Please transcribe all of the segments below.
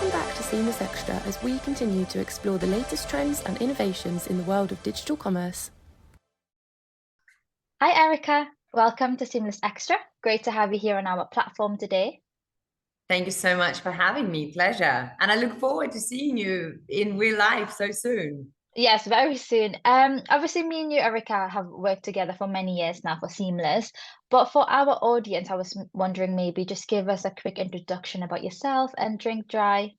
Welcome back to Seamless Xtra as we continue to explore the latest trends and innovations in the world of digital commerce. Hi, Erika. Welcome to Seamless Extra. Great to have you here on our platform today. Thank you so much for having me. Pleasure. And I look forward to seeing you in real life so soon. Yes, very soon. Obviously, me and you, Erika, have worked together for many years now for Seamless. But for our audience, I was wondering maybe just give us a quick introduction about yourself and DrinkDry.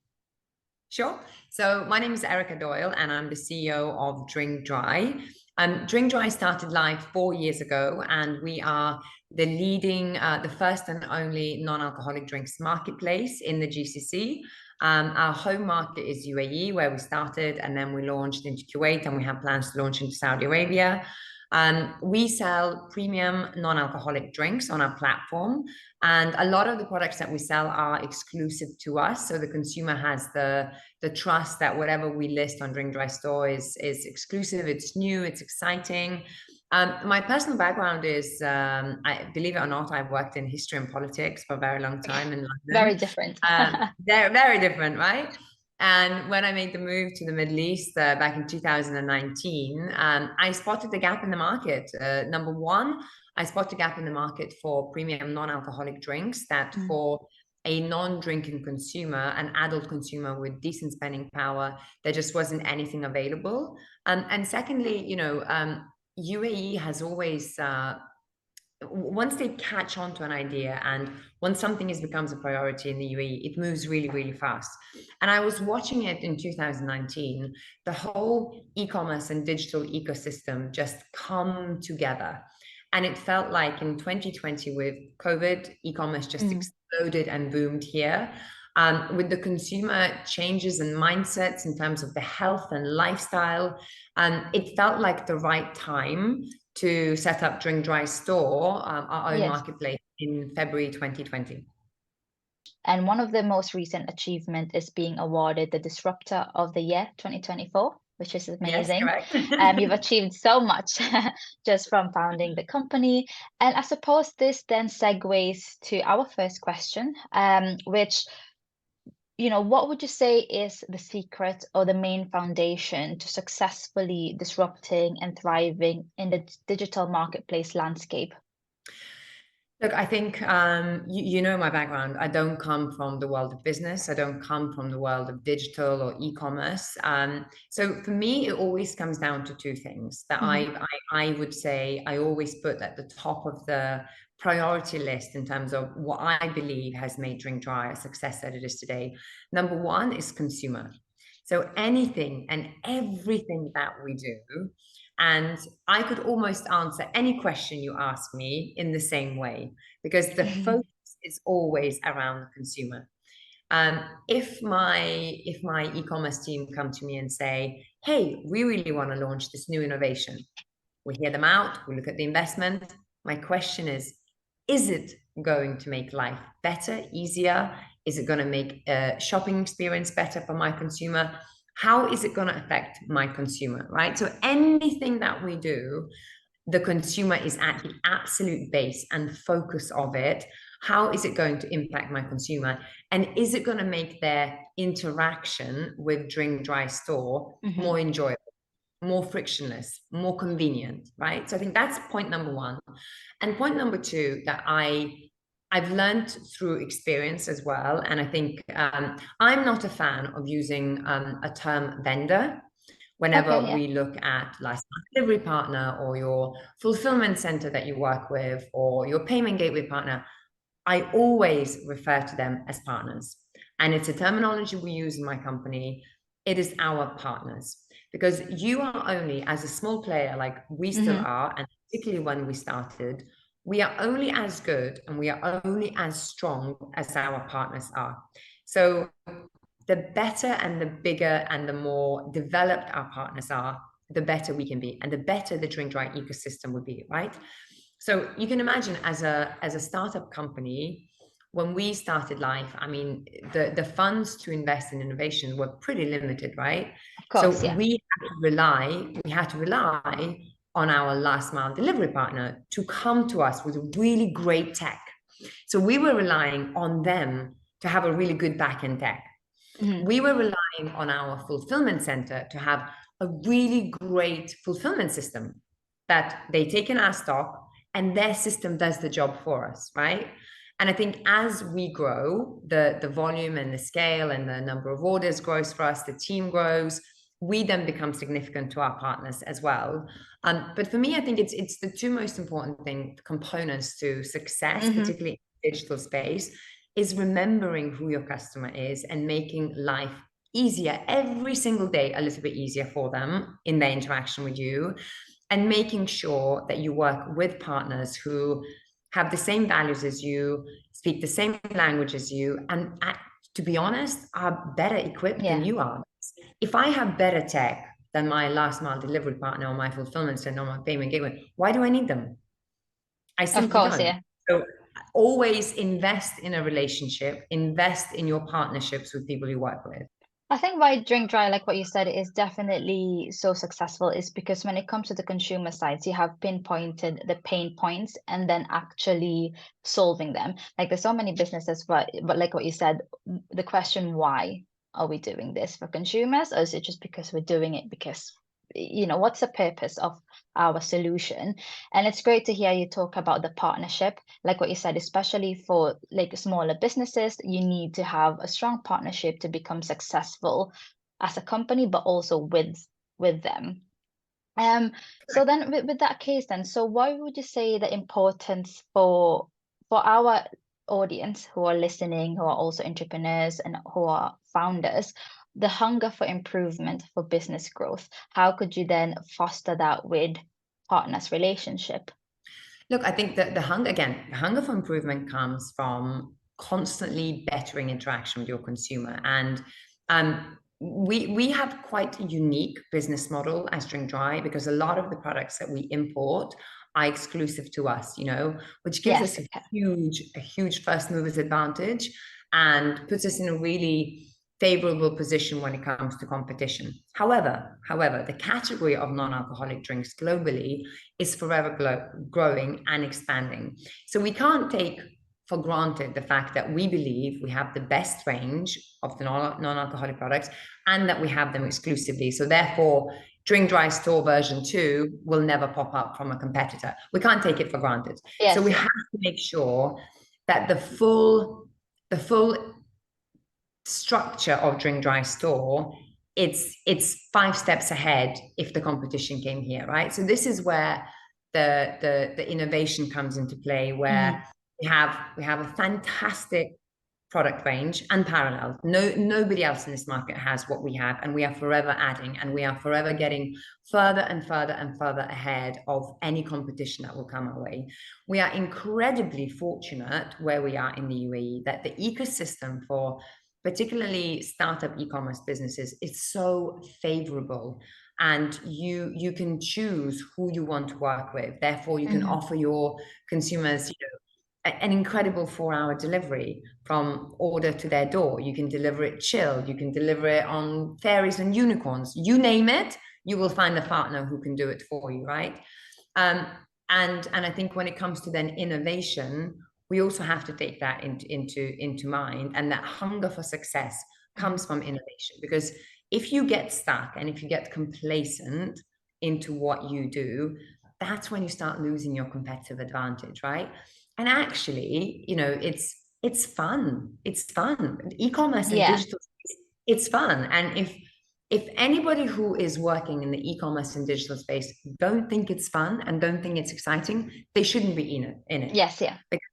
Sure. So my name is Erika Doyle, and I'm the CEO of DrinkDry. DrinkDry started live 4 years ago, and we are the first and only non-alcoholic drinks marketplace in the GCC. Our home market is UAE, where we started, and then we launched into Kuwait, and we have plans to launch into Saudi Arabia. We sell premium non-alcoholic drinks on our platform, and a lot of the products that we sell are exclusive to us. So the consumer has the trust that whatever we list on DrinkDry store is exclusive, it's new, it's exciting. My personal background is, I believe it or not, I've worked in history and politics for a very long time in London. Very different. They're very different, right? And when I made the move to the Middle East back in 2019, I spotted the gap in the market. Number one, I spotted a gap in the market for premium non-alcoholic drinks that for a non-drinking consumer, an adult consumer with decent spending power, there just wasn't anything available. And secondly, UAE has always, once they catch on to an idea and once something becomes a priority in the UAE, it moves really, really fast. And I was watching it in 2019, the whole e-commerce and digital ecosystem just come together. And it felt like in 2020 with COVID, e-commerce just exploded and boomed here. With the consumer changes and mindsets in terms of the health and lifestyle, it felt like the right time to set up DrinkDry store, our own marketplace in February 2020. And one of the most recent achievements is being awarded the Disruptor of the Year 2024, which is amazing. Yes, correct. You've achieved so much just from founding the company. And I suppose this then segues to our first question, which, what would you say is the secret or the main foundation to successfully disrupting and thriving in the digital marketplace landscape? Look, I think, you know my background. I don't come from the world of business. I don't come from the world of digital or e-commerce. So for me, it always comes down to two things that I would say I always put at the top of the priority list in terms of what I believe has made DrinkDry a success that it is today. Number one is consumer. So anything and everything that we do, and I could almost answer any question you ask me in the same way, because the focus is always around the consumer. If my e-commerce team come to me and say, hey, we really want to launch this new innovation, we hear them out, we look at the investment. My question is it going to make life better, easier? Is it going to make a shopping experience better for my consumer? How is it going to affect my consumer, right? So anything that we do, the consumer is at the absolute base and focus of it. How is it going to impact my consumer? And is it going to make their interaction with DrinkDry store more enjoyable, more frictionless, more convenient, right? So I think that's point number one. And point number two that I've learned through experience as well. And I think I'm not a fan of using a term vendor whenever we look at last mile delivery partner or your fulfillment center that you work with or your payment gateway partner. I always refer to them as partners. And it's a terminology we use in my company. It is our partners, because you are only, as a small player like we still are, and particularly when we started, we are only as good and we are only as strong as our partners are. So the better and the bigger and the more developed our partners are, the better we can be and the better the DrinkDry ecosystem would be, right? So you can imagine as a startup company, when we started life, I mean, the funds to invest in innovation were pretty limited, right? Of course, so we had to rely on our last mile delivery partner to come to us with really great tech. So we were relying on them to have a really good back-end tech. we were relying on our fulfillment center to have a really great fulfillment system that they take in our stock and their system does the job for us, right? And I think as we grow, the volume and the scale and the number of orders grows for us, the team grows, we then become significant to our partners as well. But for me, I think it's the two most important components to success, particularly in the digital space, is remembering who your customer is and making life easier every single day, a little bit easier for them in their interaction with you, and making sure that you work with partners who have the same values as you, speak the same language as you, and to be honest, are better equipped than you are. If I have better tech than my last mile delivery partner or my fulfillment center or my payment gateway, why do I need them? I simply don't. Yeah. So always invest in a relationship, invest in your partnerships with people you work with. I think why DrinkDry, like what you said, is definitely so successful is because when it comes to the consumer sides, you have pinpointed the pain points and then actually solving them. Like there's so many businesses, but like what you said, the question, why are we doing this for consumers? Or is it just because we're doing it because, what's the purpose of our solution? And it's great to hear you talk about the partnership, like what you said, especially for like smaller businesses, you need to have a strong partnership to become successful as a company, but also with them. So then with that case then, so why would you say the importance for our audience who are listening, who are also entrepreneurs and who are founders, the hunger for improvement for business growth? How could you then foster that with partners relationship? Look, I think that the hunger for improvement comes from constantly bettering interaction with your consumer. And we have quite a unique business model as DrinkDry because a lot of the products that we import are exclusive to us, which gives us a huge first movers advantage and puts us in a really favorable position when it comes to competition. However, the category of non-alcoholic drinks globally is forever growing and expanding. So we can't take for granted the fact that we believe we have the best range of the non-alcoholic products and that we have them exclusively. So therefore, DrinkDry store version 2 will never pop up from a competitor. We can't take it for granted. So we have to make sure that the full structure of DrinkDry store, it's 5 steps ahead if the competition came here, right? So this is where the innovation comes into play, where we have a fantastic product range, unparalleled. Nobody else in this market has what we have, and we are forever adding, and we are forever getting further and further and further ahead of any competition that will come our way. We are incredibly fortunate where we are in the UAE that the ecosystem for particularly startup e-commerce businesses is so favorable, and you can choose who you want to work with. Therefore, you can offer your consumers, an incredible 4-hour delivery from order to their door. You can deliver it chilled. You can deliver it on fairies and unicorns. You name it, you will find a partner who can do it for you, right? And I think when it comes to then innovation, we also have to take that into mind. And that hunger for success comes from innovation, because if you get stuck and if you get complacent into what you do, that's when you start losing your competitive advantage, right? And actually, it's fun. It's fun. E-commerce and digital, it's fun. And if anybody who is working in the e-commerce and digital space don't think it's fun and don't think it's exciting, they shouldn't be in it. Yes, yeah. Because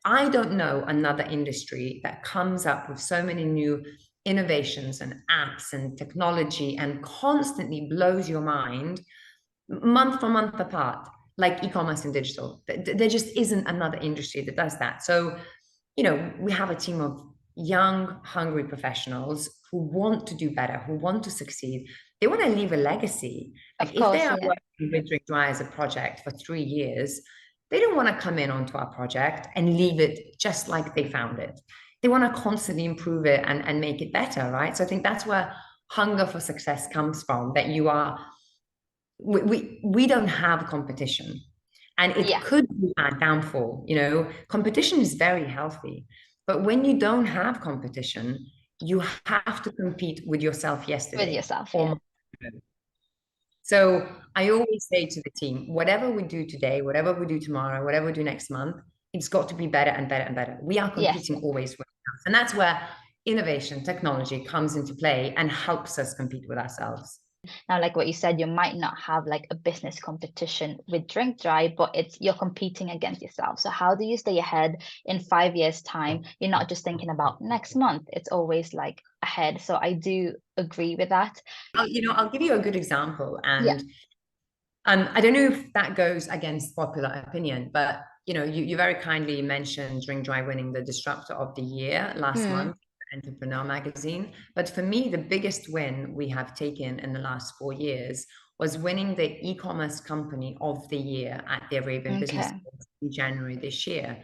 I don't know another industry that comes up with so many new innovations and apps and technology and constantly blows your mind month for month apart, like e-commerce and digital. There just isn't another industry that does that. So, we have a team of young, hungry professionals who want to do better, who want to succeed. They want to leave a legacy. Like if they are working with DrinkDry as a project for 3 years, they don't want to come in onto our project and leave it just like they found it. They want to constantly improve it and make it better, right? So I think that's where hunger for success comes from, that we don't have competition, and it could be our downfall. Competition is very healthy, but when you don't have competition, you have to compete with yourself yesterday. With yourself, or yeah. tomorrow. So I always say to the team, whatever we do today, whatever we do tomorrow, whatever we do next month, it's got to be better and better and better. We are competing Yes. always with ourselves. And that's where innovation, technology comes into play and helps us compete with ourselves. Now, like what you said, you might not have like a business competition with DrinkDry, but you're competing against yourself. So how do you stay ahead in 5 years' time? You're not just thinking about next month. It's always like ahead. So I do agree with that. I'll give you a good example. Yeah. And I don't know if that goes against popular opinion, but you very kindly mentioned DrinkDry winning the Disruptor of the Year last month, Entrepreneur magazine. But for me, the biggest win we have taken in the last 4 years was winning the e-commerce company of the year at the Arabian Business Awards in January this year.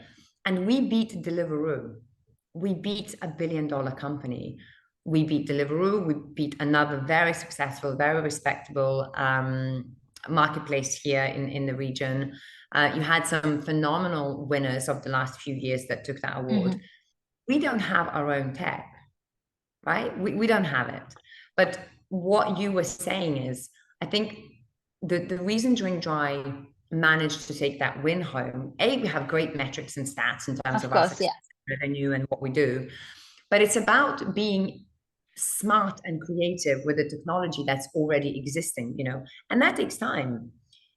And we beat Deliveroo. We beat $1 billion company. We beat Deliveroo. We beat another very successful, very respectable marketplace here in the region. You had some phenomenal winners of the last few years that took that award. We don't have our own tech, right? We don't have it. But what you were saying is, I think the reason DrinkDry managed to take that win home, we have great metrics and stats in terms of our success, revenue and what we do, but it's about being smart and creative with the technology that's already existing, and that takes time.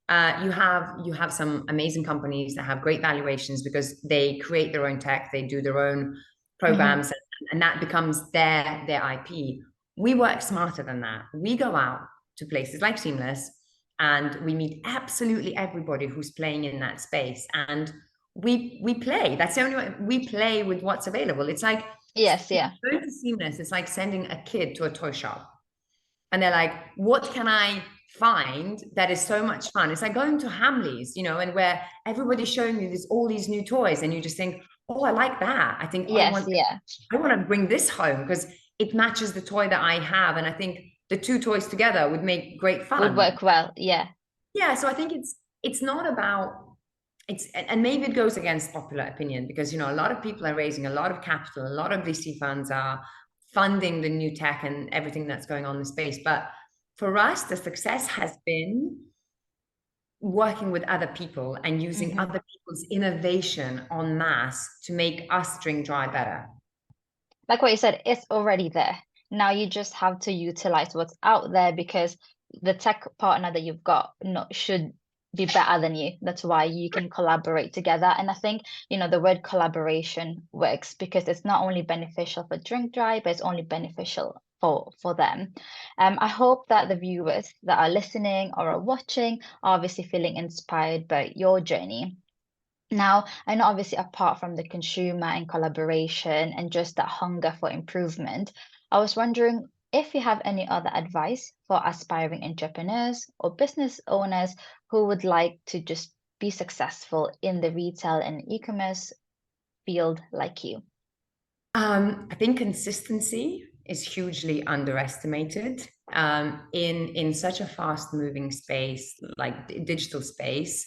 You have some amazing companies that have great valuations because they create their own tech, they do their own programs, and that becomes their IP. We work smarter than that. We go out to places like Seamless and we meet absolutely everybody who's playing in that space, and we play. That's the only way we play with what's available. It's like going to Seamless, it's like sending a kid to a toy shop and they're like, what can I find that is so much fun? It's like going to Hamleys, and where everybody's showing you all these new toys and you just think, oh, I like that. I think I want to bring this home because it matches the toy that I have. And I think the two toys together would make great fun. Would work well. Yeah. Yeah. So I think it's not about, and maybe it goes against popular opinion because, a lot of people are raising a lot of capital. A lot of VC funds are funding the new tech and everything that's going on in the space. But for us, the success has been working with other people and using other people's innovation en masse to make us DrinkDry better. Like what you said, it's already there. Now you just have to utilize what's out there because the tech partner that you've got should be better than you. That's why you can collaborate together. And I think, the word collaboration works because it's not only beneficial for DrinkDry, but it's only beneficial for them. I hope that the viewers that are listening or are watching are obviously feeling inspired by your journey. Now, I know obviously apart from the consumer and collaboration and just that hunger for improvement, I was wondering if you have any other advice for aspiring entrepreneurs or business owners who would like to just be successful in the retail and e-commerce field like you. I think consistency is hugely underestimated in such a fast-moving space like digital space.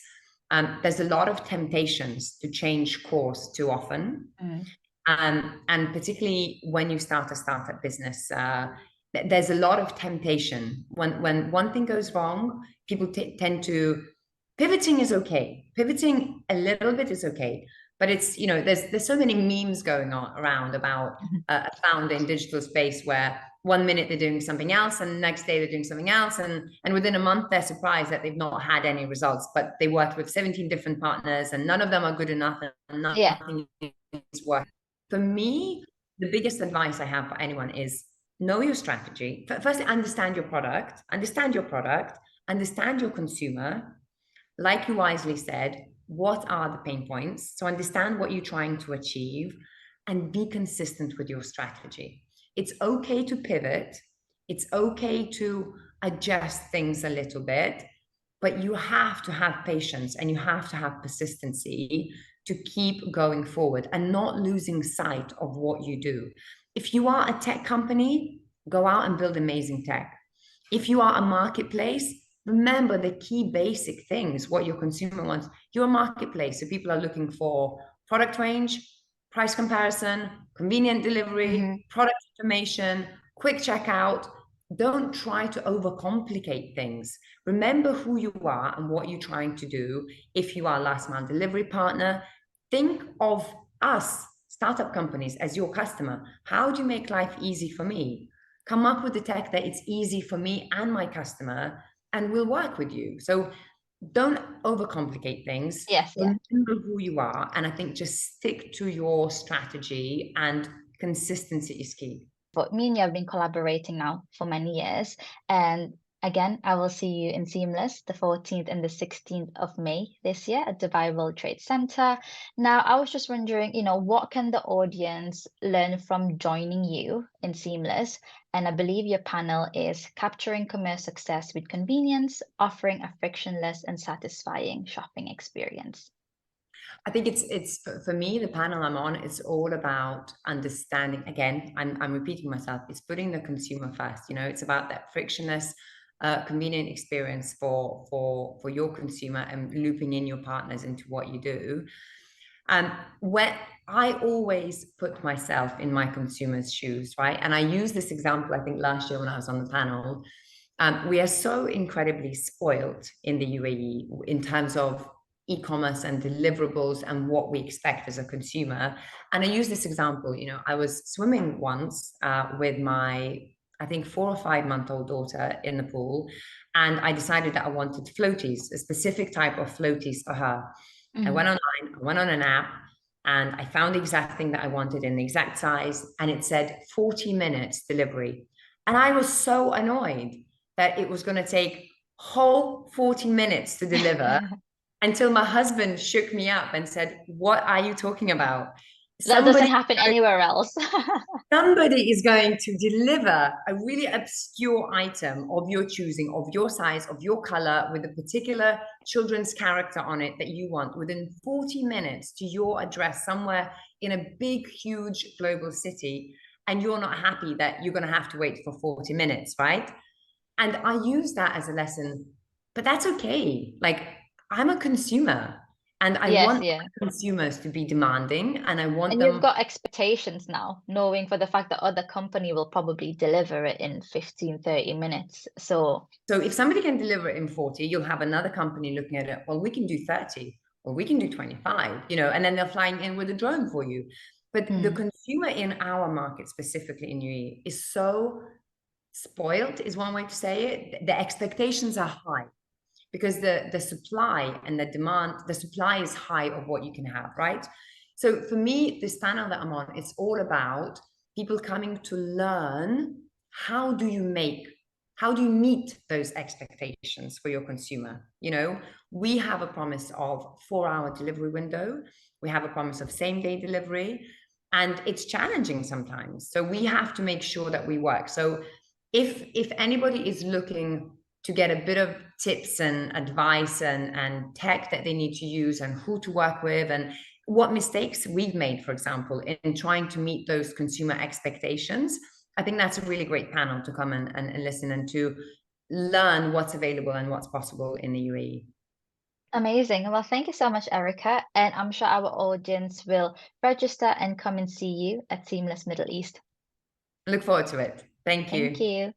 There's a lot of temptations to change course too often. And particularly when you start a startup business, there's a lot of temptation. When one thing goes wrong, people tend to, pivoting is okay. Pivoting a little bit is okay. But it's, there's so many memes going on around about a founder in digital space where 1 minute they're doing something else and the next day they're doing something else. And within a month, they're surprised that they've not had any results, but they worked with 17 different partners and none of them are good enough and nothing is working. For me, the biggest advice I have for anyone is know your strategy. First, understand your product, understand your consumer. Like you wisely said, what are the pain points? So understand what you're trying to achieve and be consistent with your strategy. It's okay to pivot. It's okay to adjust things a little bit, but you have to have patience and you have to have persistency to keep going forward and not losing sight of what you do. If you are a tech company, go out and build amazing tech. If you are a marketplace, remember the key basic things, what your consumer wants. You're a marketplace, so people are looking for product range, price comparison, convenient delivery, Mhm. product information, quick checkout. Don't try to overcomplicate things. Remember who you are and what you're trying to do. If you are a last mile delivery partner, think of us, startup companies, as your customer. How do you make life easy for me? Come up with the tech that it's easy for me and my customer, and we'll work with you. So don't overcomplicate things. Yes, yeah. Remember who you are. And I think just stick to your strategy, and consistency is key. But me and you have been collaborating now for many years. And again, I will see you in Seamless the 14th and the 16th of May this year at Dubai World Trade Center. Now, I was just wondering, what can the audience learn from joining you in Seamless? And I believe your panel is Capturing Commerce Success with Convenience, Offering a Frictionless and Satisfying Shopping Experience. I think it's for me, the panel I'm on, it's all about understanding. Again, I'm repeating myself. It's putting the consumer first. It's about that frictionless, convenient experience for your consumer, and looping in your partners into what you do. When I always put myself in my consumer's shoes, right? And I use this example, I think last year when I was on the panel. We are so incredibly spoiled in the UAE in terms of e-commerce and deliverables and what we expect as a consumer. And I use this example, I was swimming once with my, I think 4 or 5 month old daughter in the pool. And I decided that I wanted floaties, a specific type of floaties for her. I went online, I went on an app, and I found the exact thing that I wanted in the exact size. And it said 40 minutes delivery. And I was so annoyed that it was going to take whole 40 minutes to deliver, until my husband shook me up and said, "What are you talking about? That doesn't happen anywhere else." Somebody is going to deliver a really obscure item of your choosing, of your size, of your color, with a particular children's character on it that you want, within 40 minutes to your address somewhere in a big, huge global city, and you're not happy that you're going to have to wait for 40 minutes, right? And I use that as a lesson, but that's okay. Like, I'm a consumer, and I Yes, want yeah. consumers to be demanding, and I want And them. you've got expectations now, knowing for the fact that other company will probably deliver it in 15, 30 minutes. So if somebody can deliver it in 40, you'll have another company looking at it. Well, we can do 30, or we can do 25, and then they're flying in with a drone for you. But the consumer in our market, specifically in UAE, is so spoiled, is one way to say it. The expectations are high, because the supply and the demand, the supply is high of what you can have, right? So for me, this panel that I'm on, it's all about people coming to learn, how do you meet those expectations for your consumer? We have a promise of 4-hour delivery window. We have a promise of same-day delivery, and it's challenging sometimes. So we have to make sure that we work. So if anybody is looking to get a bit of tips and advice and tech that they need to use, and who to work with, and what mistakes we've made, for example, in trying to meet those consumer expectations, I think that's a really great panel to come and listen, and to learn what's available and what's possible in the UAE. amazing. Well, thank you so much, Erika. And I'm sure our audience will register and come and see you at Seamless Middle East. Look forward to it. Thank you. Thank you.